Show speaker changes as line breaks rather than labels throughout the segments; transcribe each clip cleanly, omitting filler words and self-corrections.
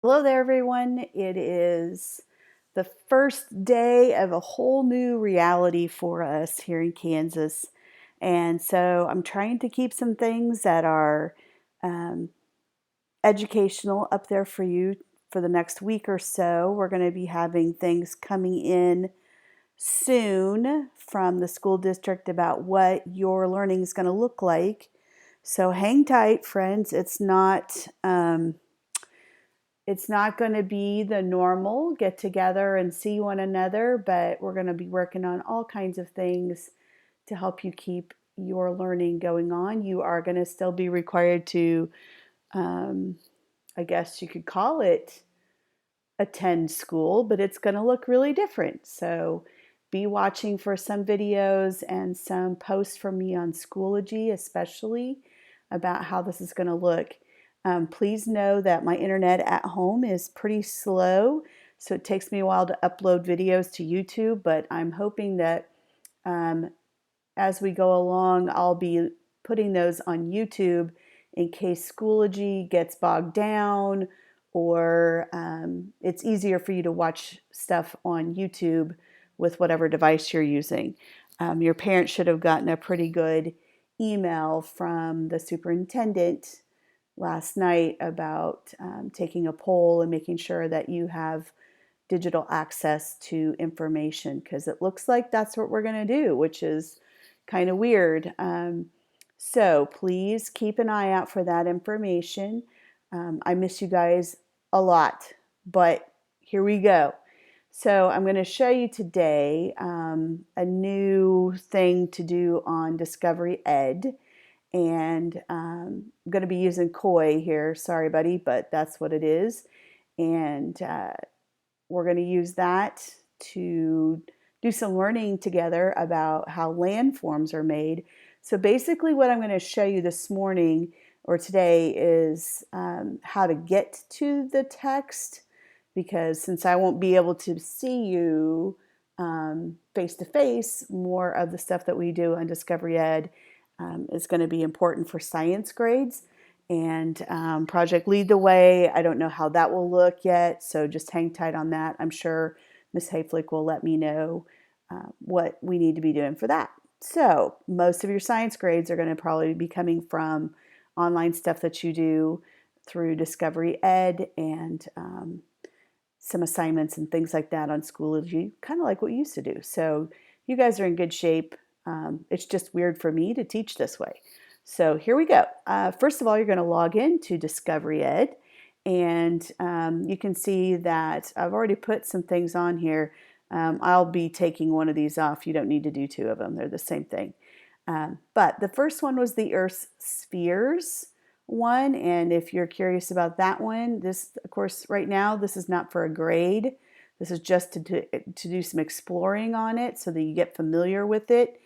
Hello there, everyone. It is the first day of a whole new reality for us here in Kansas. And so I'm trying to keep some things that are um, educational up there for you for the next week or so. We're going to be having things coming in soon from the school district about what your learning is going to look like. So hang tight, friends. It's not going to be the normal get together and see one another, but we're going to be working on all kinds of things to help you keep your learning going on. You are going to still be required to, um, I guess you could call it, attend school, but it's going to look really different. So be watching for some videos and some posts from me on Schoology, especially about how this is going to look. Please know that my internet at home is pretty slow, so it takes me a while to upload videos to YouTube, but I'm hoping that um, as we go along, I'll be putting those on YouTube in case Schoology gets bogged down or it's easier for you to watch stuff on YouTube with whatever device you're using. Your parents should have gotten a pretty good email from the superintendent last night about taking a poll and making sure that you have digital access to information because it looks like that's what we're going to do, which is kind of weird. So please keep an eye out for that information. I miss you guys a lot, but here we go. So I'm going to show you today a new thing to do on Discovery Ed. And I'm going to be using Koi here. Sorry, buddy, but that's what it is. And we're going to use that to do some learning together about how landforms are made. So basically what I'm going to show you this morning or today is how to get to the text, because since I won't be able to see you face to face, more of the stuff that we do on Discovery Ed is going to be important for science grades. And Project Lead the Way, I don't know how that will look yet, so just hang tight on that. I'm sure Ms. Hayflick will let me know what we need to be doing for that. So most of your science grades are going to probably be coming from online stuff that you do through Discovery Ed and some assignments and things like that on Schoology, kind of like what we used to do. So you guys are in good shape. It's just weird for me to teach this way. So here we go. First of all, you're going to log in to Discovery Ed, and you can see that I've already put some things on here. I'll be taking one of these off. You don't need to do two of them. They're the same thing. But the first one was the Earth's spheres one, and if you're curious about that one, this, of course, right now, this is not for a grade. This is just to do some exploring on it so that you get familiar with it.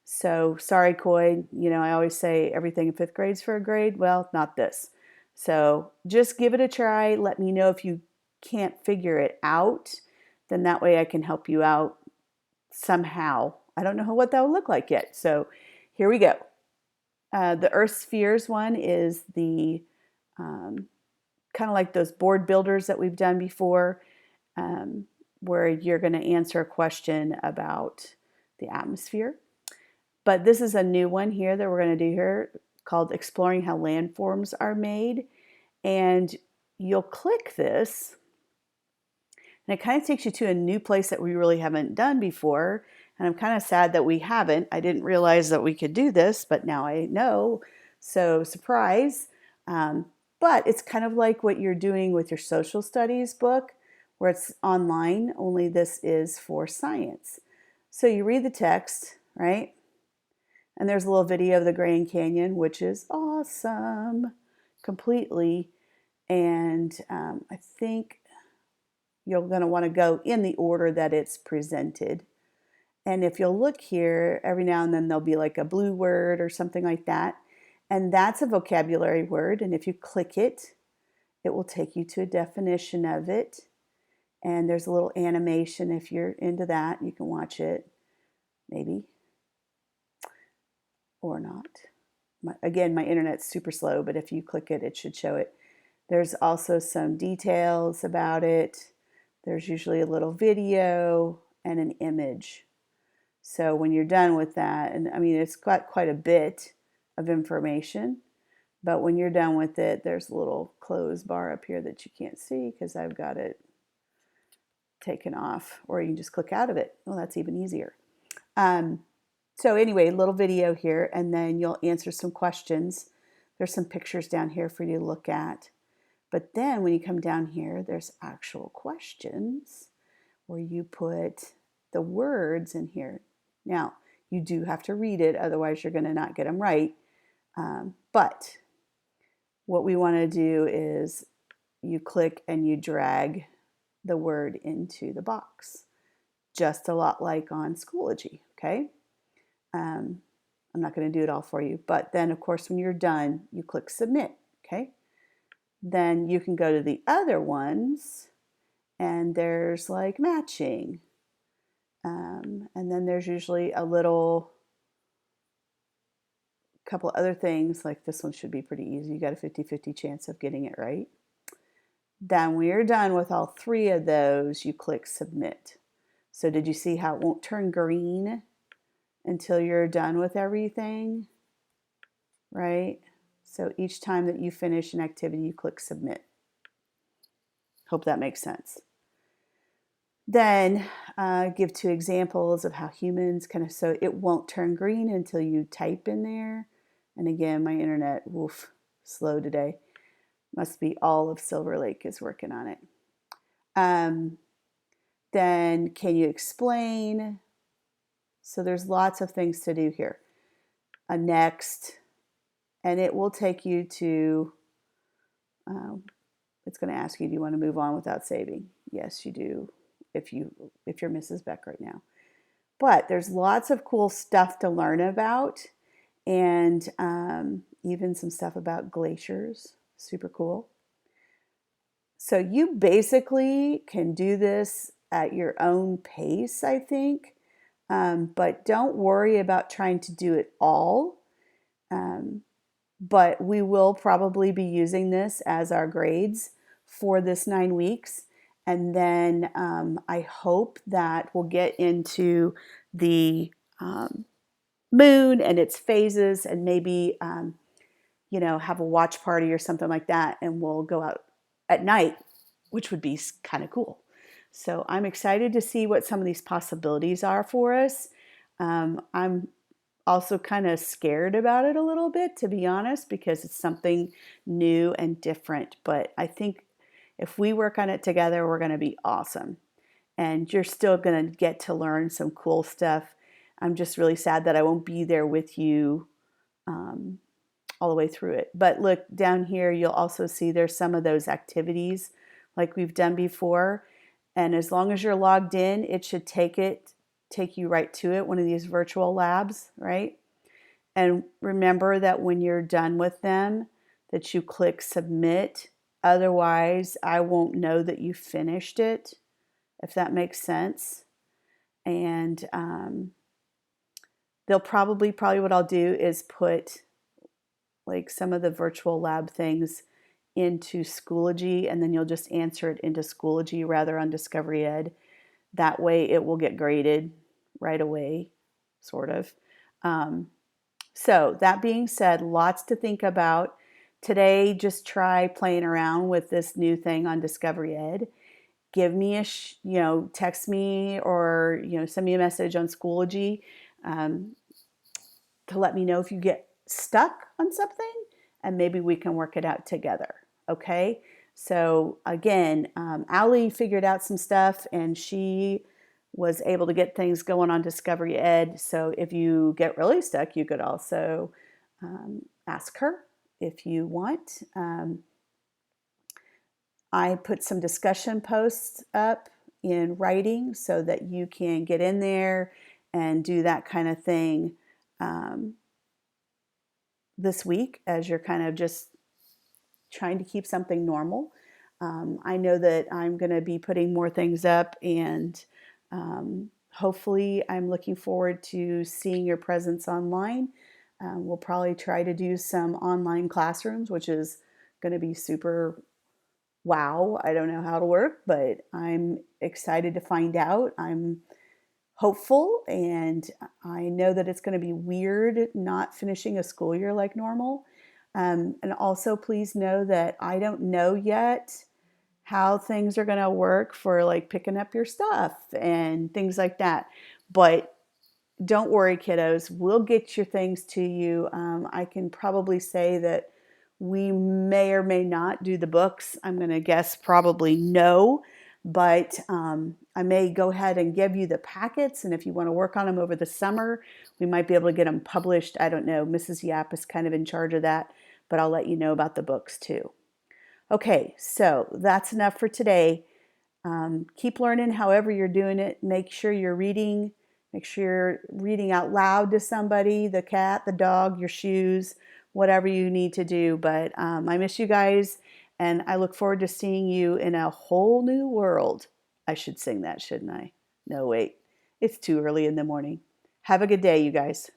So sorry, Coy, I always say everything in fifth grade is for a grade. Well, not this. So just give it a try. Let me know if you can't figure it out. Then that way I can help you out somehow. I don't know what that will look like yet. So here we go. The Earth spheres one is the kind of like those board builders that we've done before, where you're going to answer a question about the atmosphere. But this is a new one here that we're going to do here called Exploring How Landforms Are Made. And you'll click this, and it kind of takes you to a new place that we really haven't done before. And I'm kind of sad that we haven't. I didn't realize that we could do this, but now I know. So surprise. But it's kind of like what you're doing with your social studies book, where it's online, only this is for science. So you read the text, right? And there's a little video of the Grand Canyon, which is awesome, completely. And I think you're going to want to go in the order that it's presented. And if you'll look here, every now and then there'll be like a blue word or something like that. And that's a vocabulary word. And if you click it, it will take you to a definition of it. And there's a little animation. If you're into that, you can watch it, maybe, or not. Again, my internet's super slow, but if you click it, it should show it. There's also some details about it. There's usually a little video and an image. So when you're done with that, and I mean, it's got quite a bit of information, but when you're done with it, there's a little close bar up here that you can't see because I've got it taken off, or you can just click out of it. Well, that's even easier. So anyway, little video here, and then you'll answer some questions. There's some pictures down here for you to look at. But then when you come down here, there's actual questions where you put the words in here. Now, you do have to read it, otherwise you're going to not get them right. But what we want to do is you click and you drag the word into the box, just a lot like on Schoology, okay? I'm not going to do it all for you, but then of course when you're done, you click submit, okay? Then you can go to the other ones, and there's like matching. And then there's usually a couple other things, like this one should be pretty easy. You got a 50-50 chance of getting it right. Then when you're done with all three of those, you click submit. So did you see how it won't turn green until you're done with everything, right? So each time that you finish an activity, you click submit. Hope that makes sense. Then give 2 examples of how humans so it won't turn green until you type in there. And again, my internet, woof, slow today. Must be all of Silver Lake is working on it. Then can you explain? So there's lots of things to do here. A next, and it will take you to, it's going to ask you, do you want to move on without saving? Yes, you do, if you're Mrs. Beck right now. But there's lots of cool stuff to learn about, and even some stuff about glaciers. Super cool. So you basically can do this at your own pace, I think. But don't worry about trying to do it all. But we will probably be using this as our grades for this 9 weeks. And then I hope that we'll get into the moon and its phases, and maybe, have a watch party or something like that. And we'll go out at night, which would be kind of cool. So I'm excited to see what some of these possibilities are for us. I'm also kind of scared about it a little bit, to be honest, because it's something new and different. But I think if we work on it together, we're going to be awesome. And you're still going to get to learn some cool stuff. I'm just really sad that I won't be there with you all the way through it. But look, down here, you'll also see there's some of those activities like we've done before. And as long as you're logged in, it should take you right to it, one of these virtual labs, right? And remember that when you're done with them, that you click submit. Otherwise, I won't know that you finished it, if that makes sense. And they'll probably what I'll do is put like some of the virtual lab things into Schoology, and then you'll just answer it into Schoology rather on Discovery Ed. That way it will get graded right away, sort of. So that being said, lots to think about. Today, just try playing around with this new thing on Discovery Ed. Give me text me or, send me a message on Schoology to let me know if you get stuck on something, and maybe we can work it out together. Okay. So again, Allie figured out some stuff, and she was able to get things going on Discovery Ed. So if you get really stuck, you could also ask her if you want. I put some discussion posts up in writing so that you can get in there and do that kind of thing this week as you're kind of just trying to keep something normal. I know that I'm going to be putting more things up, and hopefully I'm looking forward to seeing your presence online. We'll probably try to do some online classrooms, which is going to be super wow, I don't know how to work, but I'm excited to find out. I'm hopeful, and I know that it's going to be weird not finishing a school year like normal. And also, please know that I don't know yet how things are going to work for like picking up your stuff and things like that. But don't worry, kiddos. We'll get your things to you. I can probably say that we may or may not do the books. I'm going to guess probably no, but I may go ahead and give you the packets. And if you want to work on them over the summer, we might be able to get them published. I don't know. Mrs. Yap is kind of in charge of that, but I'll let you know about the books too. Okay, so that's enough for today. Keep learning however you're doing it. Make sure you're reading. Make sure you're reading out loud to somebody, the cat, the dog, your shoes, whatever you need to do. But I miss you guys, and I look forward to seeing you in a whole new world. I should sing that, shouldn't I? No, wait. It's too early in the morning. Have a good day, you guys.